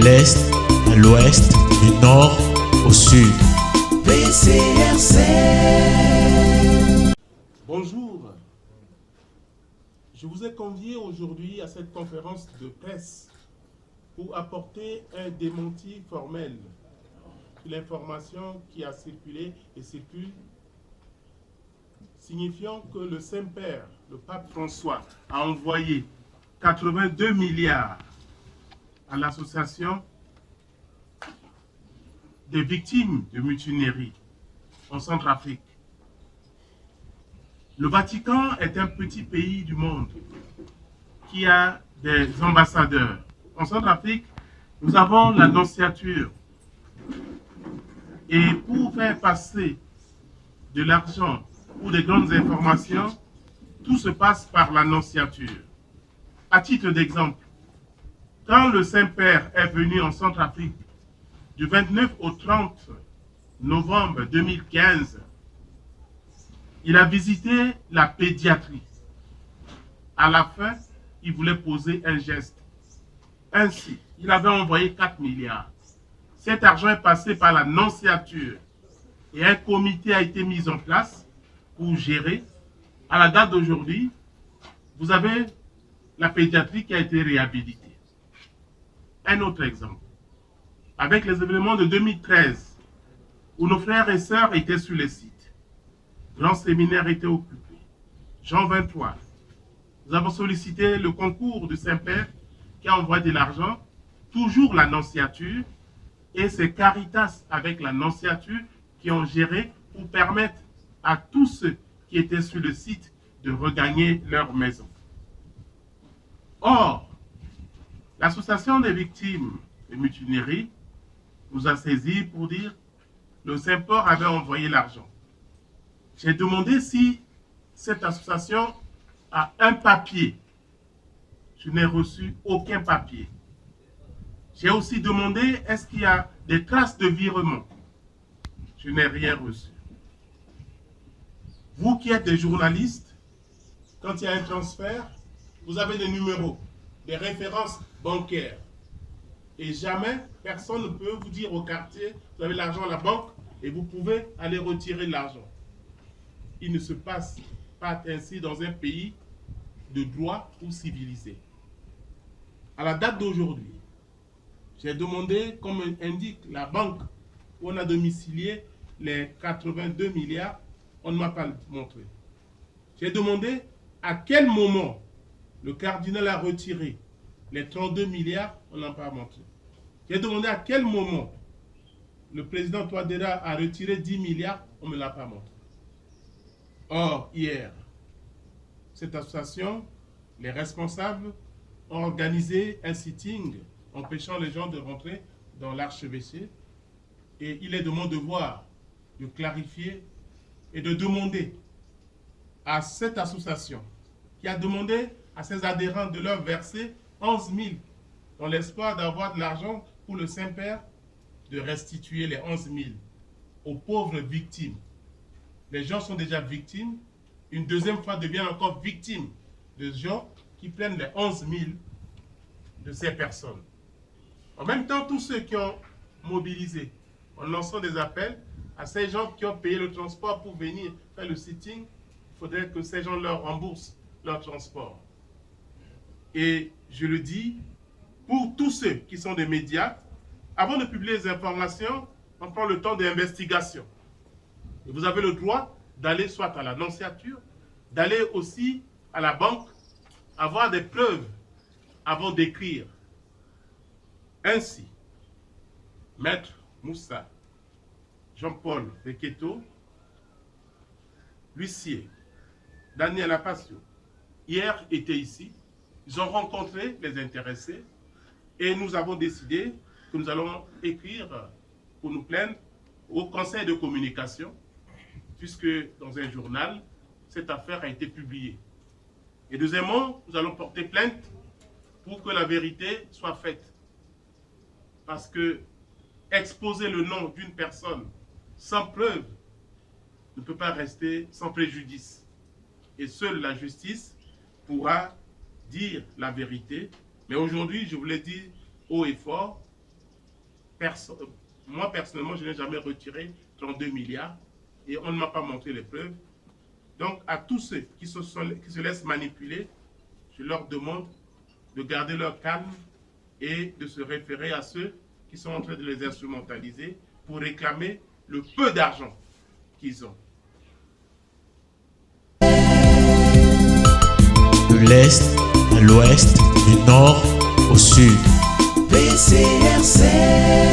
l'est à l'ouest, du nord au sud. PCRC. Bonjour, je vous ai convié aujourd'hui à cette conférence de presse pour apporter un démenti formel sur l'information qui a circulé et circule, signifiant que le Saint-Père, le pape François, a envoyé 82 milliards à l'association des victimes de mutinerie en Centrafrique. Le Vatican est un petit pays du monde qui a des ambassadeurs. En Centrafrique, nous avons la nonciature. Et pour faire passer de l'argent ou de grandes informations, tout se passe par la nonciature. À titre d'exemple, quand le Saint-Père est venu en Centrafrique du 29 au 30 novembre 2015, il a visité la pédiatrie. À la fin, il voulait poser un geste. Ainsi, il avait envoyé 4 milliards. Cet argent est passé par la nonciature et un comité a été mis en place pour gérer. À la date d'aujourd'hui, vous avez la pédiatrie qui a été réhabilitée. Un autre exemple. Avec les événements de 2013, où nos frères et sœurs étaient sur les sites, grand séminaire était occupé. Jean 23. Nous avons sollicité le concours du Saint-Père qui a envoyé de l'argent, toujours la nonciature, et c'est Caritas avec la nonciature qui ont géré pour permettre à tous ceux qui étaient sur le site de regagner leur maison. Or, l'association des victimes de mutinerie nous a saisis pour dire que le Saint-Père avait envoyé l'argent. J'ai demandé si cette association a un papier. Je n'ai reçu aucun papier. J'ai aussi demandé est-ce qu'il y a des traces de virement. Je n'ai rien reçu. Vous qui êtes des journalistes, quand il y a un transfert, vous avez des numéros, des références bancaires. Et jamais personne ne peut vous dire au quartier, vous avez l'argent à la banque et vous pouvez aller retirer l'argent. Il ne se passe pas ainsi dans un pays de droit ou civilisé. À la date d'aujourd'hui, j'ai demandé, comme indique la banque où on a domicilié les 82 milliards, on ne m'a pas montré. J'ai demandé à quel moment le cardinal a retiré les 32 milliards, on n'a pas montré. J'ai demandé à quel moment le président Touadéra a retiré 10 milliards, on ne me l'a pas montré. Or, hier, cette association, les responsables ont organisé un sitting empêchant les gens de rentrer dans l'archevêché. Et il est de mon devoir de clarifier et de demander à cette association qui a demandé à ses adhérents de leur verser 11 000 dans l'espoir d'avoir de l'argent pour le Saint-Père, de restituer les 11 000 aux pauvres victimes. Les gens sont déjà victimes, une deuxième fois deviennent encore victimes de gens qui prennent les 11 000 de ces personnes. En même temps, tous ceux qui ont mobilisé, en lançant des appels à ces gens qui ont payé le transport pour venir faire le sitting, il faudrait que ces gens leur remboursent leur transport. Et je le dis, pour tous ceux qui sont des médias, avant de publier les informations, on prend le temps d'investigation. Et vous avez le droit d'aller soit à la nonciature, d'aller aussi à la banque, avoir des preuves avant d'écrire. Ainsi, Maître Moussa, Jean-Paul Beketo, l'huissier, Daniel Apasio, hier étaient ici. Ils ont rencontré les intéressés et nous avons décidé que nous allons écrire pour nous plaindre au conseil de communication, puisque dans un journal, cette affaire a été publiée. Et deuxièmement, nous allons porter plainte pour que la vérité soit faite. Parce que exposer le nom d'une personne sans preuve ne peut pas rester sans préjudice. Et seule la justice pourra dire la vérité. Mais aujourd'hui, je vous l'ai dit haut et fort, moi personnellement, je n'ai jamais retiré 32 milliards et on ne m'a pas montré les preuves. Donc, à tous ceux qui se laissent manipuler, je leur demande de garder leur calme et de se référer à ceux qui sont en train de les instrumentaliser pour réclamer le peu d'argent qu'ils ont. De l'Est à l'Ouest, du Nord au Sud. PCRC.